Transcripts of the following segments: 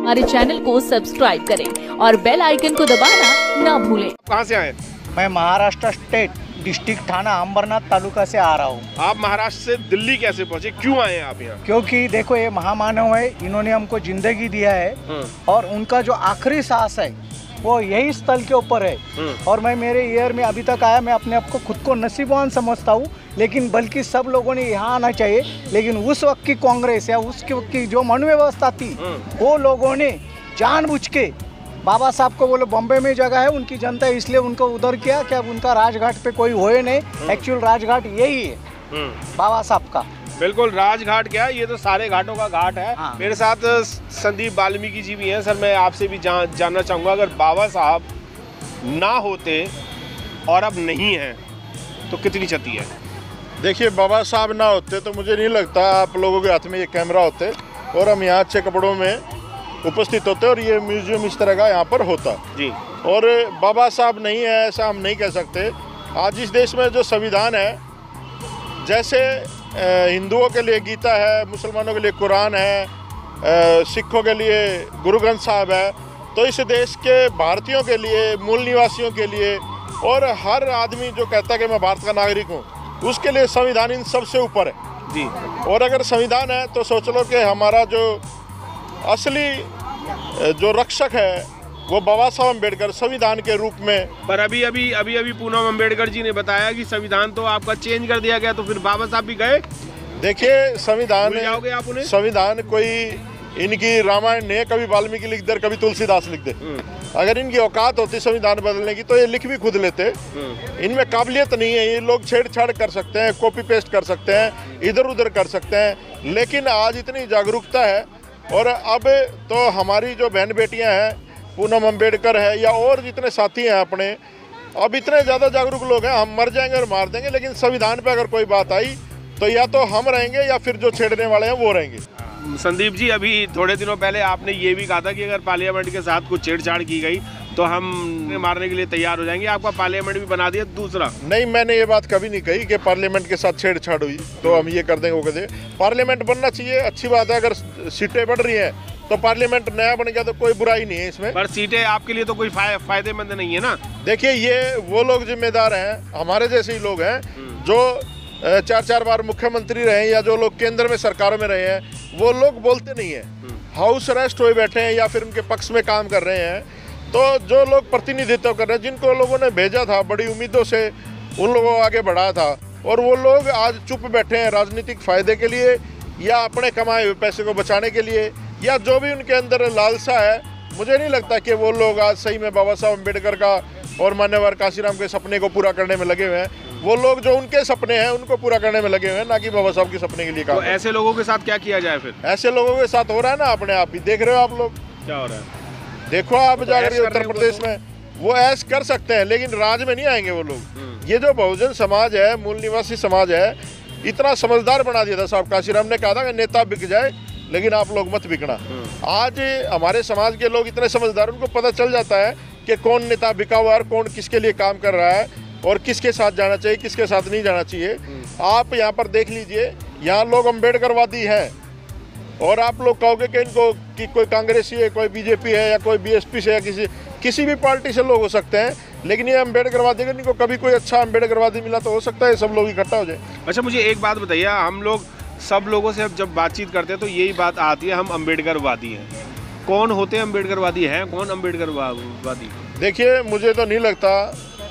हमारे चैनल को सब्सक्राइब करें और बेल आइकन को दबाना ना भूलें। कहाँ से आए? मैं महाराष्ट्र स्टेट डिस्ट्रिक्ट थाना अंबरनाथ तालुका से आ रहा हूँ। आप महाराष्ट्र से दिल्ली कैसे पहुँचे, क्यों आए आप यहाँ? क्योंकि देखो ये महामानव है, इन्होंने हमको जिंदगी दिया है और उनका जो आखिरी सांस है वो यही स्थल के ऊपर है। और मैं मेरे ईयर में अभी तक आया, मैं अपने आप को खुद को नसीबवान समझता हूँ, लेकिन बल्कि सब लोगों ने यहाँ आना चाहिए। लेकिन उस वक्त की कांग्रेस या उस वक्त की जो मन व्यवस्था थी वो लोगों ने जानबूझ के बाबा साहब को बोलो बॉम्बे में जगह है उनकी जनता है इसलिए उनको उधर किया कि अब उनका राजघाट पे कोई होए नहीं। एक्चुअल राजघाट यही है बाबा साहब का। बिल्कुल, राजघाट क्या है, ये तो सारे घाटों का घाट है। हाँ। मेरे साथ संदीप वाल्मीकि जी भी हैं। सर, मैं आपसे भी जानना चाहूँगा, अगर बाबा साहब ना होते और अब नहीं हैं तो कितनी क्षति है? देखिए, बाबा साहब ना होते तो मुझे नहीं लगता आप लोगों के हाथ में ये कैमरा होते और हम यहाँ अच्छे कपड़ों में उपस्थित होते और ये म्यूजियम इस तरह का यहाँ पर होता जी। और बाबा साहब नहीं है ऐसा हम नहीं कह सकते। आज इस देश में जो संविधान है, जैसे हिंदुओं के लिए गीता है, मुसलमानों के लिए कुरान है, सिखों के लिए गुरु ग्रंथ साहब है, तो इस देश के भारतीयों के लिए, मूल निवासियों के लिए और हर आदमी जो कहता है कि मैं भारत का नागरिक हूँ, उसके लिए संविधान इन सबसे ऊपर है जी। और अगर संविधान है तो सोच लो कि हमारा जो असली जो रक्षक है वो बाबा साहब अम्बेडकर संविधान के रूप में। पर अभी पूनम अम्बेडकर जी ने बताया कि संविधान तो आपका चेंज कर दिया गया, तो फिर बाबा साहब भी गए। देखिए, संविधान जाओगे आप उन्हें? संविधान कोई इनकी रामायण ने कभी वाल्मीकि लिख दे, कभी तुलसीदास लिख दे। अगर इनकी औकात होती संविधान बदलने की तो ये लिख भी खुद लेते। इनमें काबिलियत नहीं है, ये लोग छेड़छाड़ कर सकते हैं, कॉपी पेस्ट कर सकते हैं, इधर उधर कर सकते हैं, लेकिन आज इतनी जागरूकता है। और अब तो हमारी जो बहन बेटियां हैं, पूनम अम्बेडकर है या और जितने साथी हैं अपने, अब इतने ज़्यादा जागरूक लोग हैं, हम मर जाएंगे और मार देंगे, लेकिन संविधान पे अगर कोई बात आई तो या तो हम रहेंगे या फिर जो छेड़ने वाले हैं वो रहेंगे। संदीप जी, अभी थोड़े दिनों पहले आपने ये भी कहा था कि अगर पार्लियामेंट के साथ कुछ छेड़छाड़ की गई तो हम मारने के लिए तैयार हो जाएंगे। आपका पार्लियामेंट भी बना दिया दूसरा। नहीं, मैंने ये बात कभी नहीं कही कि पार्लियामेंट के साथ छेड़छाड़ हुई तो हम ये कर देंगे वो कर देंगे। पार्लियामेंट बनना चाहिए, अच्छी बात है। अगर सीटें बढ़ रही हैं तो पार्लियामेंट नया बन गया तो कोई बुराई नहीं है इसमें। पर सीटें आपके लिए तो कोई फायदेमंद नहीं है ना। देखिए, ये वो लोग जिम्मेदार हैं, हमारे जैसे ही लोग हैं जो 4-4 बार मुख्यमंत्री रहे या जो लोग केंद्र में सरकारों में रहे हैं, वो लोग बोलते नहीं है, हाउस अरेस्ट हुए बैठे हैं या फिर उनके पक्ष में काम कर रहे हैं। तो जो लोग प्रतिनिधित्व कर रहे हैं, जिनको लोगों ने भेजा था बड़ी उम्मीदों से, उन लोगों को आगे बढ़ाया था और वो लोग आज चुप बैठे हैं राजनीतिक फायदे के लिए या अपने कमाए हुए पैसे को बचाने के लिए या जो भी उनके अंदर लालसा है। मुझे नहीं लगता कि वो लोग आज सही में बाबा साहब अम्बेडकर का और मान्यवर काशीराम के सपने को पूरा करने में लगे हुए हैं। वो लोग जो उनके सपने हैं उनको पूरा करने में लगे हुए हैं, ना कि बाबा साहब के सपने के लिए काम। तो ऐसे लोगों के साथ क्या किया जाए फिर? ऐसे लोगों के साथ हो रहा है ना, अपने आप ही देख रहे हो आप लोग क्या हो रहा है। देखो आप जाकर उत्तर प्रदेश में वो ऐश कर सकते हैं, लेकिन राज में नहीं आएंगे वो लोग। ये जो बहुजन समाज है, मूल निवासी समाज है, इतना समझदार बना दिया था साहब काशीराम ने। कहा था कि नेता बिक जाए लेकिन आप लोग मत बिकना। आज हमारे समाज के लोग इतने समझदार, उनको पता चल जाता है कि कौन नेता बिका हुआ है और कौन किसके लिए काम कर रहा है और किसके साथ जाना चाहिए, किसके साथ नहीं जाना चाहिए। आप यहाँ पर देख लीजिए, यहाँ लोग अम्बेडकरवादी हैं और आप लोग कहोगे कि इनको कि कोई कांग्रेसी है, कोई बीजेपी है या कोई बीएसपी से या किसी भी पार्टी से लोग हो सकते हैं, लेकिन ये अम्बेडकरवादी, अगर इनको कभी कोई अच्छा अम्बेडकरवादी मिला तो हो सकता है सब लोग इकट्ठा हो जाए। अच्छा, मुझे एक बात बताइए, हम लोग सब लोगों से जब बातचीत करते हैं तो यही बात आती है, हम अम्बेडकरवादी हैं। कौन होते हैं अम्बेडकरवादी? हैं कौन अम्बेडकरवादी? देखिए, मुझे तो नहीं लगता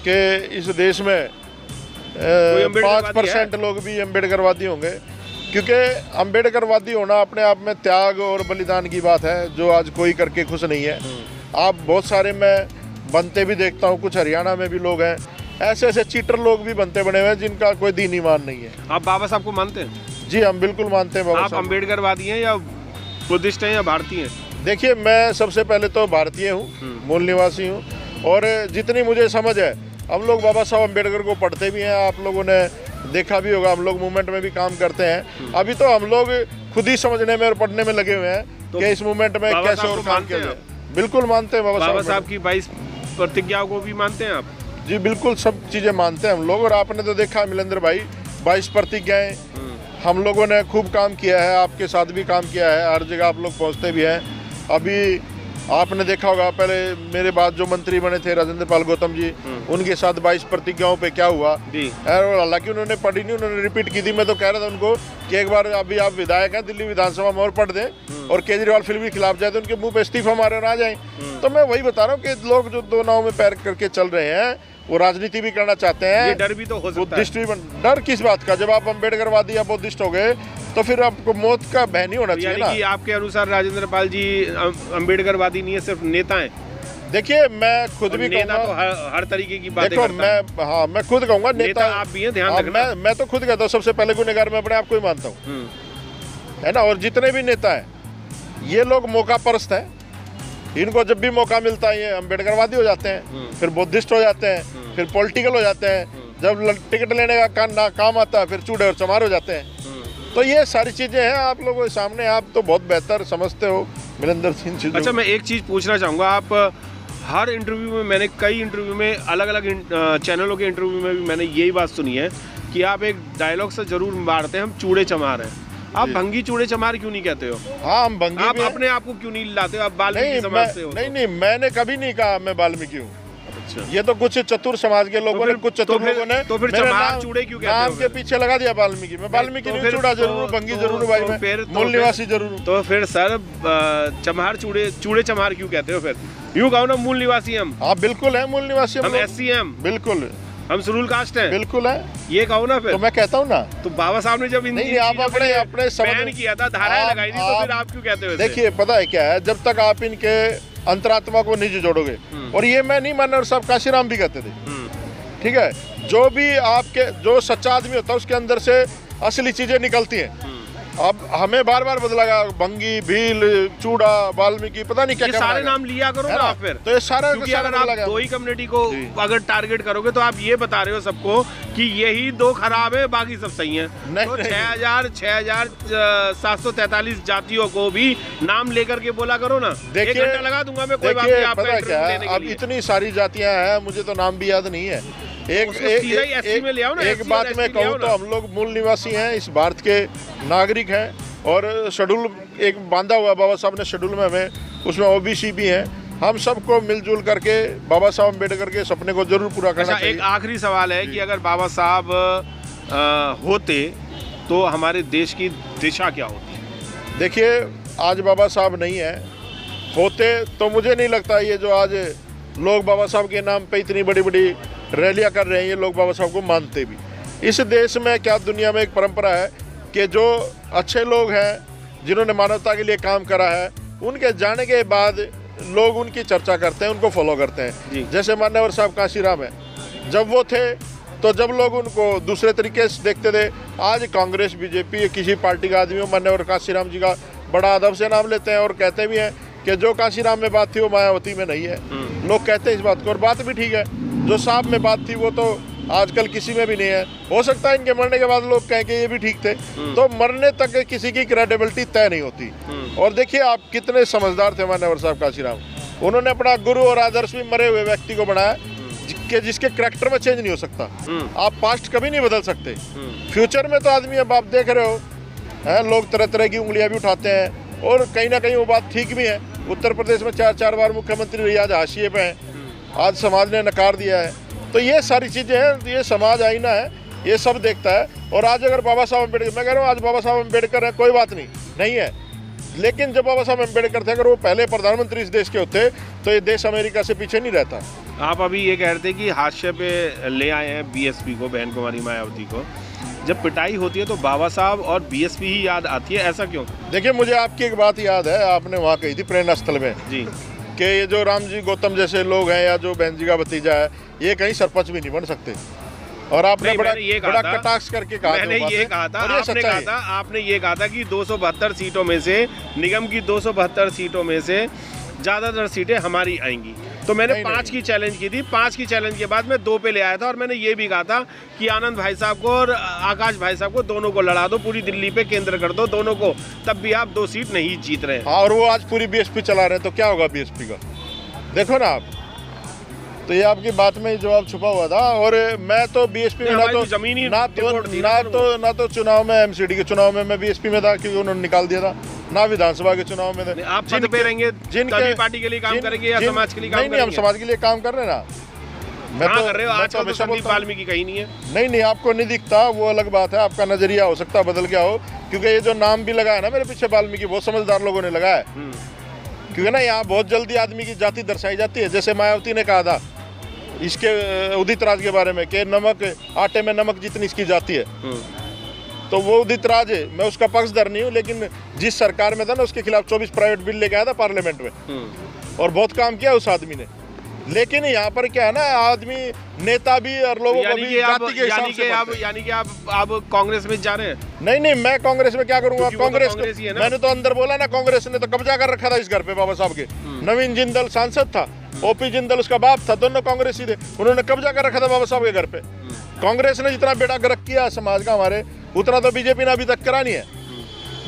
कि इस देश में 5% लोग भी अम्बेडकरवादी होंगे, क्योंकि अम्बेडकरवादी होना अपने आप में त्याग और बलिदान की बात है, जो आज कोई करके खुश नहीं है। आप बहुत सारे, मैं बनते भी देखता हूँ, कुछ हरियाणा में भी लोग हैं, ऐसे ऐसे चीटर लोग भी बनते बने हुए हैं जिनका कोई दीन ईमान नहीं है। आप बाबा साहब को मानते हैं? जी, हम बिल्कुल मानते हैं बाबा साहब। आप अम्बेडकरवादी हैं या बुद्धिस्ट हैं या भारतीय हैं? देखिए, मैं सबसे पहले तो भारतीय हूँ, मूल निवासी हूँ, और जितनी मुझे समझ है हम लोग बाबा साहब अम्बेडकर को पढ़ते भी हैं, आप लोगों ने देखा भी होगा, हम लोग मूवमेंट में भी काम करते हैं। अभी तो हम लोग खुद ही समझने में और पढ़ने में लगे हुए हैं कि इस मूवमेंट में कैसे और काम किया जाए। बिल्कुल मानते हैं बाबा साहब की 22 प्रतिज्ञाओं को भी मानते हैं आप? जी बिल्कुल, सब चीज़ें मानते हैं हम लोग। और आपने तो देखा मिलेंद्र भाई, 22 प्रतिज्ञाएं हम लोगों ने खूब काम किया है, आपके साथ भी काम किया है, हर जगह आप लोग पहुंचते भी हैं। अभी आपने देखा होगा पहले मेरे बाद जो मंत्री बने थे राजेंद्र पाल गौतम जी, उनके साथ 22 प्रतिज्ञाओं पे क्या हुआ, और हालांकि उन्होंने पढ़ी नहीं, उन्होंने रिपीट की थी। मैं तो कह रहा था उनको कि एक बार अभी आप विधायक हैं दिल्ली विधानसभा में और पढ़ दें और केजरीवाल फिर भी खिलाफ जाए तो उनके मुंह पे इस्तीफा मारे और आ जाए। तो मैं वही बता रहा हूँ कि लोग जो दो नाव में पैर करके चल रहे हैं वो राजनीति भी करना चाहते हैं। ये डर भी तो हो सकता है। बुद्धिस्ट भी डर किस बात का? जब आप अम्बेडकरवादी या बुद्धिस्ट हो गए तो फिर आपको मौत का भय नहीं होना चाहिए ना। कि आपके अनुसार राजेंद्र पाल जी अम्बेडकरवादी नहीं है, सिर्फ नेता हैं। देखिए मैं खुद भी नेता तो हर तरीके की बातें देखो मैं खुद कहूँगा नेता आप भी हैं, ध्यान रखना। मैं तो खुद कहता हूँ सबसे पहले गुनहगार मैं अपने आप को ही मानता हूँ, है ना। और जितने भी नेता हैं ये लोग मौका परस्त हैं, इनको जब भी मौका मिलता है ये अम्बेडकरवादी हो जाते हैं, फिर बुद्धिस्ट हो जाते हैं, फिर पॉलिटिकल हो जाते हैं, जब टिकट लेने का काम आता है फिर चूड़े और चमार हो जाते हैं। तो ये सारी चीजें हैं आप लोगों के सामने, आप तो बहुत बेहतर समझते हो वीरेंद्र सिंह चीजों। अच्छा, मैं एक चीज पूछना चाहूँगा, आप हर इंटरव्यू में, मैंने कई इंटरव्यू में अलग अलग चैनलों के इंटरव्यू में भी मैंने यही बात सुनी है कि आप एक डायलॉग से जरूर मारते हैं, हम चूड़े चमार हैं। आप भंगी चूड़े चमार क्यों नहीं कहते हो? हाँ हम भंगी आप अपने आप को क्यों नहीं लाते हो? आप वाल्मीकि समाज से हो? नहीं, मैंने कभी नहीं कहा मैं वाल्मीकि हूँ। ये तो कुछ चतुर समाज के लोगों ने, कुछ चतुर लोगों ने तो फिर चमार चूड़े क्यों कहते हो? नाम के पीछे लगा दिया वाल्मीकि। मैं वाल्मीकि नहीं, चूड़ा जरूर, भंगी जरूर भाई, मैं मूल निवासी जरूर। तो फिर सर चमार चूड़े चमार क्यों कहते हो? फिर यूँ कहो ना, मूल निवासी हम। हाँ बिल्कुल है, मूल निवासी हम SC हैं, बिल्कुल हम शेड्यूल कास्ट हैं, बिल्कुल है, ये कहो ना। फिर तो मैं कहता हूँ ना, तो बाबा साहब ने जब नहीं आप अपने बैन किया था, धाराएं लगाई थी, तो फिर आप क्यों कहते हो? देखिए पता है क्या है, जब तक आप इनके अंतरात्मा को नहीं जोड़ोगे, और ये मैं नहीं मानना, और सब काशीराम भी कहते थे, ठीक है, जो भी आपके जो सच्चा आदमी होता है उसके अंदर से असली चीजें निकलती हैं। अब हमें बार बार बदला, भंगी, भील, चूड़ा, वाल्मीकि, पता नहीं क्या क्या सारे नाम लिया करो ना आप। फिर तो ये सारा अगर आप दो ही कम्युनिटी को अगर टारगेट करोगे तो आप ये बता रहे हो सबको कि यही दो खराब है, बाकी सब सही है। तो 6,743 जातियों को भी नाम लेकर के बोला करो ना। देखिए, 1 घंटा लगा दूंगा मैं, कोई बात नहीं। पता है क्या, अब इतनी सारी जातियां हैं, मुझे तो नाम भी याद नहीं है। एक बात मैं कहूँ तो हम लोग मूल निवासी हैं, इस भारत के नागरिक हैं, और शेड्यूल एक बांधा हुआ बाबा साहब ने शेड्यूल में हमें, उसमें OBC भी हैं। हम सबको मिलजुल करके बाबा साहब अम्बेडकर के सपने को जरूर पूरा करना चाहिए। एक आखिरी सवाल है कि अगर बाबा साहब होते तो हमारे देश की दिशा क्या होती? देखिए आज बाबा साहब नहीं है, होते तो मुझे नहीं लगता ये जो आज लोग बाबा साहब के नाम पे इतनी बड़ी बड़ी रैलियां कर रहे हैं, ये लोग बाबा साहब को मानते भी। इस देश में क्या दुनिया में एक परंपरा है कि जो अच्छे लोग हैं, जिन्होंने मानवता के लिए काम करा है, उनके जाने के बाद लोग उनकी चर्चा करते हैं, उनको फॉलो करते हैं। जैसे मान्यवर साहब काशीराम है, जब वो थे तो जब लोग उनको दूसरे तरीके से देखते थे, आज कांग्रेस, BJP, किसी पार्टी का आदमी हो, मान्यवर काशीराम जी का बड़ा अदब से नाम लेते हैं और कहते भी हैं कि जो काशीराम में बात थी वो मायावती में नहीं है। लोग कहते हैं इस बात को, और बात भी ठीक है। जो साहब में बात थी वो तो आजकल किसी में भी नहीं है। हो सकता है इनके मरने के बाद लोग कहें कि ये भी ठीक थे। तो मरने तक किसी की क्रेडिबिलिटी तय नहीं होती। और देखिए आप कितने समझदार थे मान्यवर साहब काशीराम, उन्होंने अपना गुरु और आदर्श भी मरे हुए व्यक्ति को बनाया जिसके करैक्टर में चेंज नहीं हो सकता। आप पास्ट कभी नहीं बदल सकते। फ्यूचर में तो आदमी, अब आप देख रहे हो है, लोग तरह तरह की उंगलियां भी उठाते हैं, और कहीं ना कहीं वो बात ठीक भी है। उत्तर प्रदेश में 4 बार मुख्यमंत्री रही, आज हाशिए पे हैं, आज समाज ने नकार दिया है। तो ये सारी चीज़ें हैं, ये समाज आईना है, ये सब देखता है। और आज अगर बाबा साहब अम्बेडकर, मैं कह रहा हूँ आज बाबा साहब अम्बेडकर है, कोई बात नहीं है, लेकिन जब बाबा साहब अम्बेडकर थे, अगर वो पहले प्रधानमंत्री इस देश के होते तो ये देश अमेरिका से पीछे नहीं रहता। आप अभी ये कह रहे थे कि हाशिए पे ले आए हैं BSP को, बहन कुमारी मायावती को। जब पिटाई होती है तो बाबा साहब और BSP ही याद आती है, ऐसा क्यों? देखिए मुझे आपकी एक बात याद है, आपने वहाँ कही थी प्रेरणा स्थल में जी कि ये जो राम जी गौतम जैसे लोग हैं, या जो बहन जी का भतीजा है, ये कहीं सरपंच भी नहीं बन सकते। और आपने बड़ा कटाक्ष करके कहा, मैंने ये कहा था, आपने ये कहा था कि 272 सीटों में से, निगम की 272 सीटों में से ज़्यादातर सीटें हमारी आएंगी। तो मैंने 5 की चैलेंज की थी। 5 की चैलेंज के बाद मैं 2 पे ले आया था, और मैंने ये भी कहा था कि आनंद भाई साहब को और आकाश भाई साहब को दोनों को लड़ा दो, पूरी दिल्ली पे केंद्र कर दो दोनों को, तब भी आप 2 सीट नहीं जीत रहे हैं। हाँ, और वो आज पूरी BSP चला रहे हैं, तो क्या होगा BSP का? देखो ना आप, तो ये आपकी बात में ही जवाब छुपा हुआ था। और मैं तो बीएसपी में ना तो चुनाव में एमसीडी के चुनाव में मैं बीएसपी में था, क्योंकि उन्होंने निकाल दिया था, ना विधानसभा के चुनाव में थे। आप पद पे रहेंगे, जिनके पार्टी के लिए काम करेंगे या समाज के लिए काम करेंगे? नहीं, हम समाज के लिए काम कर रहे हैं ना। मैं तो कर रहे हो आज तो संदीप वाल्मीकि कहीं नहीं है। नहीं, आपको नहीं दिखता, वो अलग बात है, आपका नजरिया हो सकता है बदल गया हो, क्योंकि ये जो नाम भी लगा है ना मेरे पीछे वाल्मीकि, बहुत समझदार लोगों ने लगाया है। क्योंकि ना यहाँ बहुत जल्दी आदमी की जाति दर्शाई जाती है। जैसे मायावती ने कहा था इसके उदित राज के बारे में कि नमक आटे में नमक जितनी इसकी जाति है, तो वो उदित राज है, मैं उसका पक्षधर नहीं हूँ, लेकिन जिस सरकार में था ना उसके खिलाफ 24 प्राइवेट बिल लेके आया था पार्लियामेंट में, और बहुत काम किया उस आदमी ने। लेकिन यहाँ पर क्या है ना, आदमी नेता भी और लोगों को भी जाति के हिसाब से यानी कि आप कांग्रेस में जा रहे हैं? नहीं, मैं कांग्रेस में क्या करूंगा? कांग्रेस मैंने तो अंदर बोला ना, कांग्रेस ने तो कब्जा कर रखा था इस घर पे बाबा साहब के। नवीन जिंदल सांसद था, ओपी जिंदल उसका बाप था, दोनों कांग्रेसी थे, उन्होंने कब्जा कर रखा था बाबा साहब के घर पे। कांग्रेस ने जितना बेड़ा गर्क किया समाज का हमारे, उतना तो बीजेपी ने अभी तक करा नहीं है।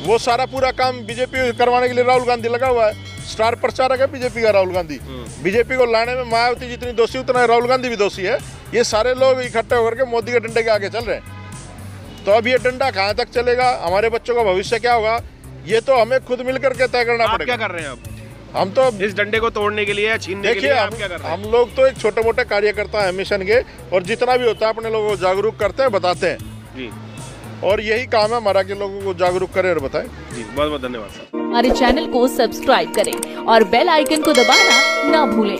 वो सारा पूरा काम बीजेपी करवाने के लिए राहुल गांधी लगा हुआ है, स्टार प्रचारक है बीजेपी का राहुल गांधी। बीजेपी को लाने में मायावती जितनी दोषी उतना राहुल गांधी भी दोषी है। ये सारे लोग इकट्ठे होकर के मोदी के डंडे के आगे चल रहे हैं। तो अब ये डंडा कहाँ तक चलेगा, हमारे बच्चों का भविष्य क्या होगा, ये तो हमें खुद मिलकर के तय करना पड़ेगा। क्या कर रहे हैं अब? हम तो इस डंडे को तोड़ने के लिए, छीनने के लिए आप क्या कर रहे हैं? हम लोग तो एक छोटे मोटे कार्यकर्ता है मिशन के, और जितना भी होता है अपने लोगों को जागरूक करते हैं, बताते हैं जी। और यही काम है हमारा कि लोगों को जागरूक करें और बताएं जी। बहुत बहुत धन्यवाद सर। हमारे चैनल को सब्सक्राइब करें और बेल आइकन को दबाना ना भूलें।